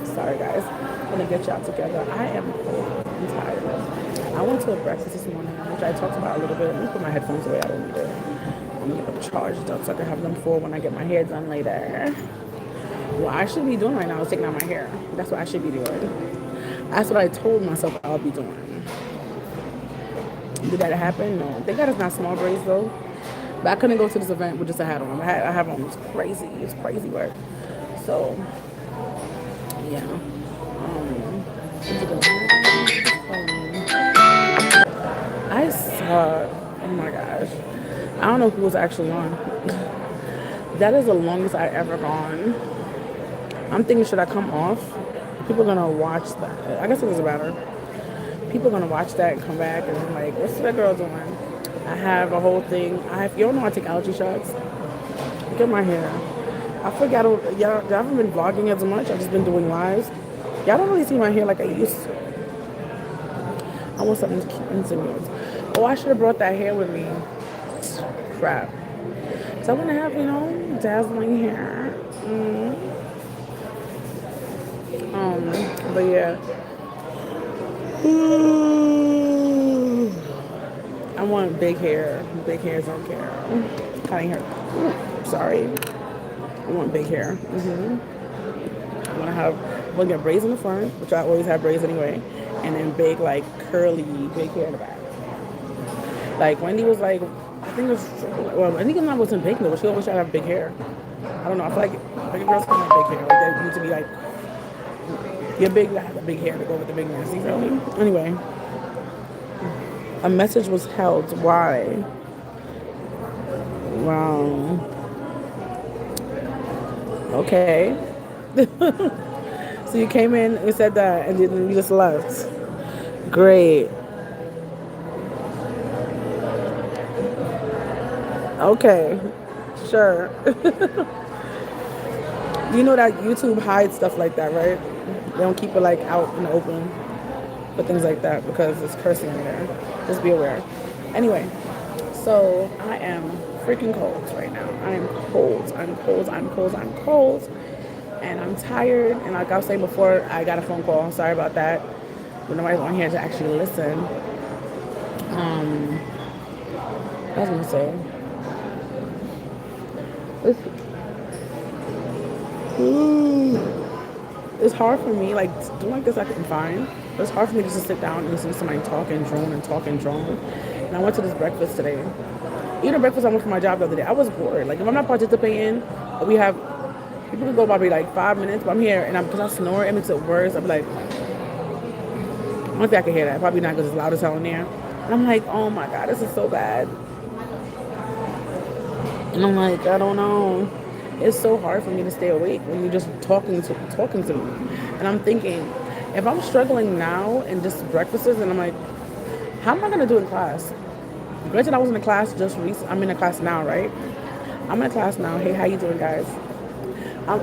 Sorry, guys. I'm gonna get y'all together. I am cold. I'm tired. I went to a breakfast this morning, which I talked about a little bit. Let me put my headphones away. I don't need it. I'm gonna get them charged up so I can have them for when I get my hair done later. What I should be doing right now is taking out my hair. That's what I should be doing. That's what I told myself I'll be doing. Did that happen? No. Thank God it's not small braids though. But I couldn't go to this event with just a hat on. I have on. It's crazy. It's crazy work. So, yeah. I saw. Oh my gosh. I don't know who was actually on. That is the longest I ever gone. I'm thinking, should I come off? People are gonna watch that. I guess it doesn't matter. People are gonna watch that and come back and I'm like, what's that girl doing? I have a whole thing. You don't know I take allergy shots. Look at my hair. I forgot. Y'all haven't been vlogging as much. I've just been doing lives. Y'all don't really see my hair like I used to. I want something to keep insinuous. Oh, I should have brought that hair with me. Crap. So I want to have, dazzling hair. But yeah. I want big hair. Big hairs don't care. Cutting hair. Sorry. I want big hair. I want to get braids in the front, which I always have braids anyway, and then big, like, curly, big hair in the back. Like, Wendy was like, I think it was, well, Wendy wasn't big though, but she always tried to have big hair. I don't know, I feel like big girls can have big hair. Like, they need to be like, you're big, to have the big hair to go with the bigness, you feel me? Anyway, a message was held. Why? Wow. Okay. So you came in and said that and then you just left. Great. Okay. Sure. You know that YouTube hides stuff like that, right? They don't keep it like out in the open for things like that because it's cursing in there. Just be aware. Anyway, so I am freaking cold right now. I am cold. I'm cold. And I'm tired. And like I was saying before, I got a phone call. Sorry about that. But nobody's on here to actually listen. What was I gonna say? It's hard for me, like, doing like this I can fine. But it's hard for me just to sit down and listen to somebody talk and drone and talk and drone. And I went to this breakfast today. Eating breakfast I went for my job the other day. I was bored. Like, if I'm not participating, we have people can go probably like 5 minutes, but I'm here and because I snore, it makes it worse. I'm like, I don't think I can hear that. Probably not because it's loud as hell in there. And I'm like, oh my God, this is so bad. And I'm like, I don't know. It's so hard for me to stay awake when you're just talking to me. And I'm thinking, if I'm struggling now in just breakfasts, and I'm like, how am I gonna do in class? Granted, I was in a class just recently. I'm in a class now, right? I'm in a class now. Hey, how you doing, guys? I'm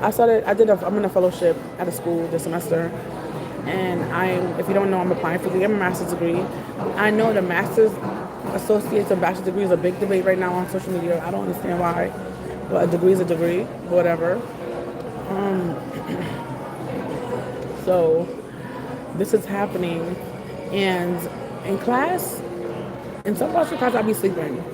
in a fellowship at a school this semester, and if you don't know, I'm applying for a master's degree. I know the master's, associates, and bachelor's degree is a big debate right now on social media. I don't understand why, but a degree is a degree, whatever. So this is happening, and in class, in some parts of class, I'll be sleeping.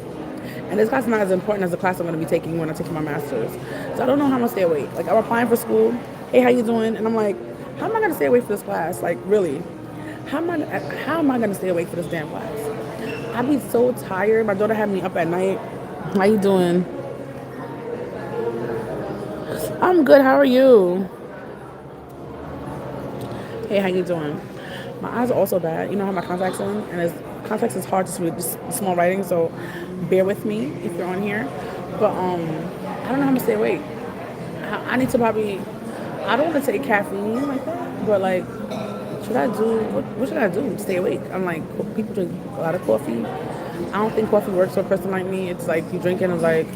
And this class is not as important as the class I'm going to be taking when I'm taking my master's. So I don't know how I'm going to stay awake. Like, I'm applying for school. Hey, how you doing? And I'm like, how am I going to stay awake for this class? Like, really? How am I going to stay awake for this damn class? I be so tired. My daughter had me up at night. How you doing? I'm good. How are you? Hey, how you doing? My eyes are also bad. You know, I have my contacts in, and contacts is hard to read small writing, so bear with me if you're on here. But I don't know how I'm gonna stay awake. I need to probably. I don't want to take caffeine like that, but like, what should I do? Stay awake? I'm like, people drink a lot of coffee. I don't think coffee works for a person like me. It's like you drink it, it's like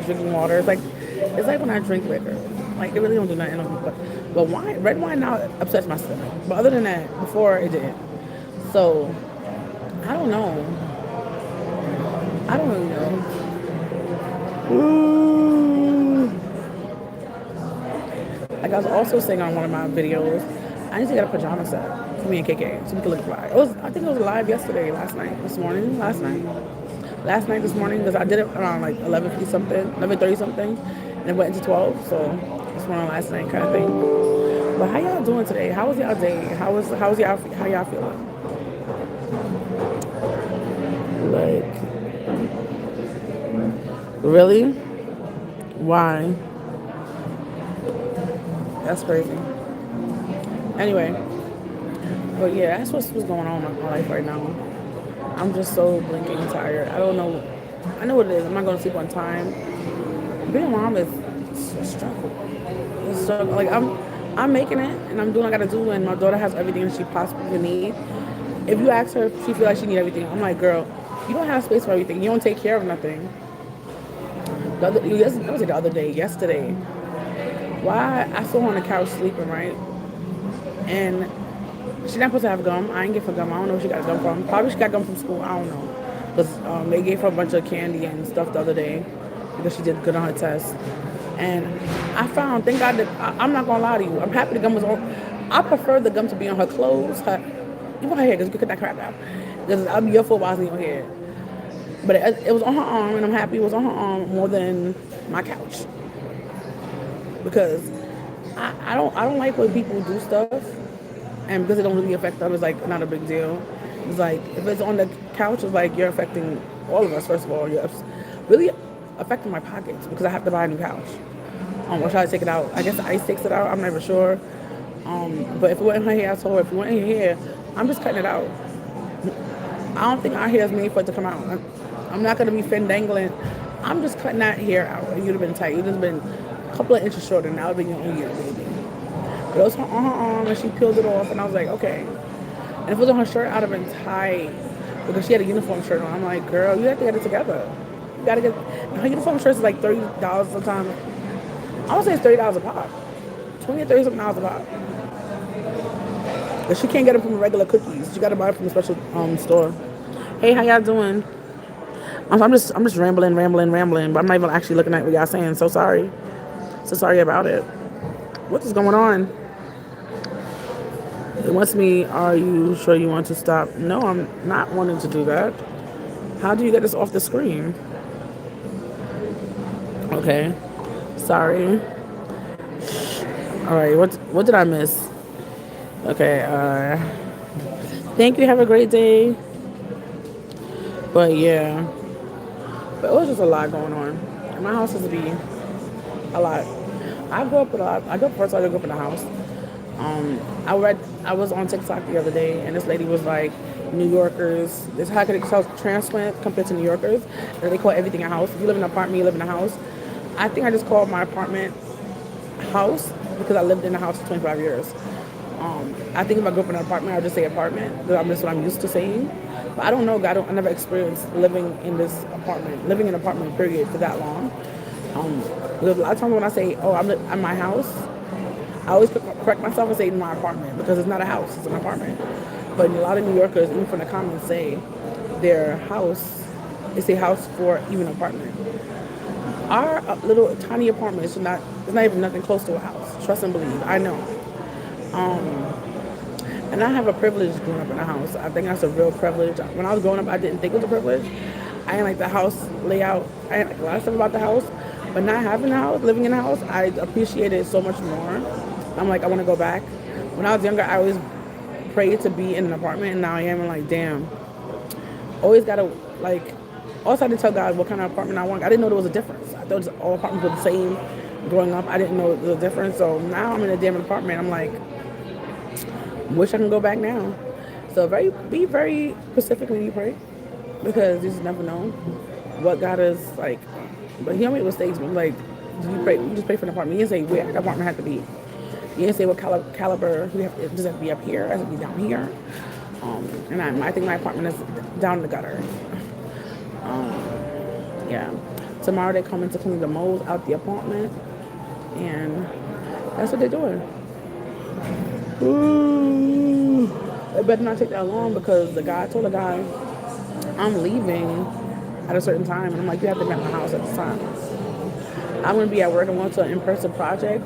drinking water. It's like when I drink liquor. Like, it really don't do nothing. But wine, red wine now upsets my stomach. But other than that, before it didn't. So I don't know. I don't really know. Like, I was also saying on one of my videos, I need to get a pajama set for me and KK so we can look fly. I think it was live yesterday, last night, this morning, because I did it around like 11:50 something, 11:30 something, and it went into 12. So it's one on last night kind of thing. But how y'all doing today? How was y'all day? How y'all feeling? Like, really? Why? That's crazy. Anyway, but yeah, that's what's going on in my life right now. I'm just so blinking tired. I don't know. I know what it is. I'm not going to sleep on time. Being a mom is a struggle. It's a struggle. Like I'm making it and I'm doing what I gotta do. And my daughter has everything she possibly can need. If you ask her if she feels like she needs everything, I'm like, girl, you don't have space for everything. You don't take care of nothing. Yesterday, why I saw her on the couch sleeping, right? And she not supposed to have gum. I ain't give her gum. I don't know where she got gum from. Probably she got gum from school. I don't know. Because they gave her a bunch of candy and stuff the other day because she did good on her test. And I found, thank God, that I'm not going to lie to you. I'm happy the gum was on. I prefer the gum to be on her clothes, even her hair, because you could cut that crap out. Because I'll be your fault while I was in your hair. But it was on her arm, and I'm happy it was on her arm more than my couch. Because I don't like when people do stuff, and because it don't really affect them, it's like not a big deal. It's like if it's on the couch, it's like you're affecting all of us. First of all, you're really affecting my pockets because I have to buy a new couch. Or should I take it out? I guess the ice takes it out. I'm never sure. But if it wasn't her hair, I told her if it wasn't her hair, I'm just cutting it out. I don't think our hair is made for it to come out. I'm not gonna be fin dangling. I'm just cutting that hair out. You'd have been tight. You'd have been a couple of inches shorter. Now it'd be your own year, baby. But it was on her arm and she peeled it off, and I was like, okay. And if it was on her shirt, I'd have been tight because she had a uniform shirt on. I'm like, girl, you have to get it together. You gotta get. Her uniform shirts is like $30 sometimes. I would say it's $30 a pop. 20 or 30 something dollars a pop. But she can't get them from regular cookies. She gotta buy it from a special store. Hey, how y'all doing? I'm just rambling, but I'm not even actually looking at what y'all saying. So sorry about it. What is going on? It wants me, are you sure you want to stop? No, I'm not wanting to do that. How do you get this off the screen? Okay. Sorry. All right, what did I miss? Okay, thank you, have a great day. But yeah. But it was just a lot going on. And my house has to be a lot. I grew up first I grew up in the house. I was on TikTok the other day, and this lady was like, New Yorkers, this how could it tell transplant compared to New Yorkers? And they call everything a house. If you live in an apartment, you live in a house. I think I just called my apartment house because I lived in the house for 25 years. I think if I grew up in an apartment, I'd just say apartment because that's what I'm used to saying. But I don't know. I never experienced living in an apartment period for that long. Because a lot of times when I say, oh, I'm at my house, I always correct myself and say my apartment because it's not a house, it's an apartment. But a lot of New Yorkers, even from the comments, say their house is a house for even an apartment. Our little tiny apartment is not even nothing close to a house. Trust and believe. I know. And I have a privilege growing up in a house. I think that's a real privilege. When I was growing up, I didn't think it was a privilege. I didn't like the house layout. I didn't like a lot of stuff about the house. But not having a house, living in a house, I appreciate it so much more. I'm like, I want to go back. When I was younger, I always prayed to be in an apartment, and now I am. And like, damn. Always gotta like. Also, I had to tell God what kind of apartment I want. I didn't know there was a difference. I thought all apartments were the same. Growing up, I didn't know there was a difference. So now I'm in a damn apartment. I'm like, wish I can go back now. So be very specific when you pray, because you just never know what God is like. But he don't make mistakes. But like, you just pray for an apartment. You didn't say where the apartment had to be. You didn't say what caliber. Does it have to be up here? Does it have to be down here? And I think my apartment is down the gutter. Yeah. Tomorrow they're coming to clean the mold out the apartment, and that's what they're doing. Ooh. It better not take that long because I told the guy I'm leaving at a certain time, and I'm like, you have to be at my house at this time. I'm gonna be at work. I'm going to an in-person project.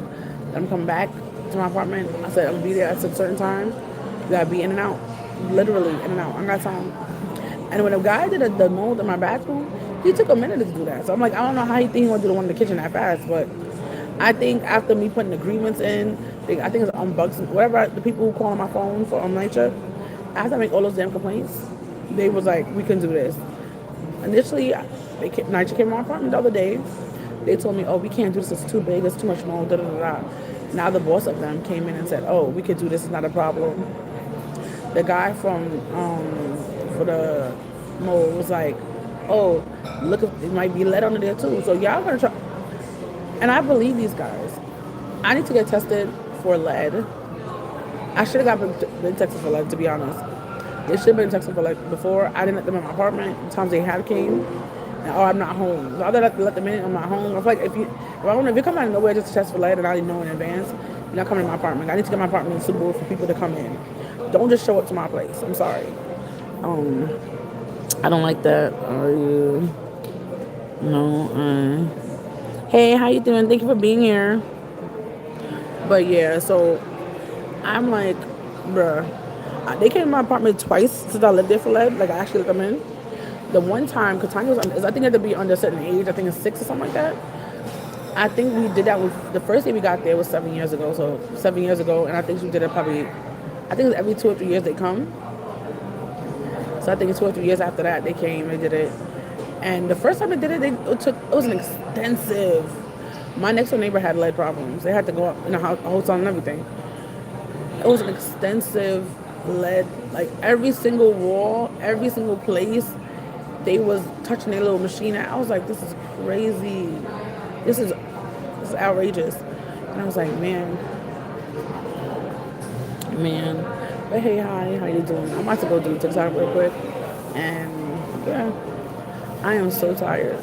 I'm coming back to my apartment. I said, I'm gonna be there at a certain time. You gotta be in and out. Literally in and out. I got time. And when a guy did the mold in my bathroom, he took a minute to do that. So I'm like, I don't know how he think he want to do the one in the kitchen that fast, but I think after me putting agreements in, I think it's on bugs, whatever the people who call on my phone for on night shift, after I make all those damn complaints, they was like, we can do this. Initially, night shift came to my apartment the other day. They told me, oh, we can't do this. It's too big. It's too much mold. Da da da da. Now the boss of them came in and said, oh, we could do this. It's not a problem. The guy from for the mold was like, oh, look, it might be lead under there too. So y'all gonna try. And I believe these guys. I need to get tested for lead. I should have been tested for lead, to be honest. They should have been tested for lead before. I didn't let them in my apartment. The times they had came. And, oh, I'm not home. So I let them in. I'm not home. I feel like if you come out of nowhere just to test for lead and I didn't know in advance, you're not coming to my apartment. I need to get my apartment suitable for people to come in. Don't just show up to my place. I'm sorry. I don't like that. Are you? No. Hey, how you doing? Thank you for being here. But yeah, so I'm like, bruh. They came to my apartment twice since I lived there for lead. Like, I actually let them in. The one time, because Tanya I think you had to be under a certain age. I think it's 6 or something like that. I think we did that with, the first day we got there was 7 years ago. So 7 years ago, and I think we did it probably, I think it was every 2 or 3 years they come. So I think it's 2 or 3 years after that they came, they did it. And the first time they did it, it was an extensive. My next door neighbor had lead problems. They had to go up in a hotel and everything. It was an extensive lead, like every single wall, every single place, they was touching their little machine. I was like, this is crazy. This is outrageous. And I was like, man. But hey, hi, how you doing? I'm about to go do TikTok real quick. And yeah, I am so tired.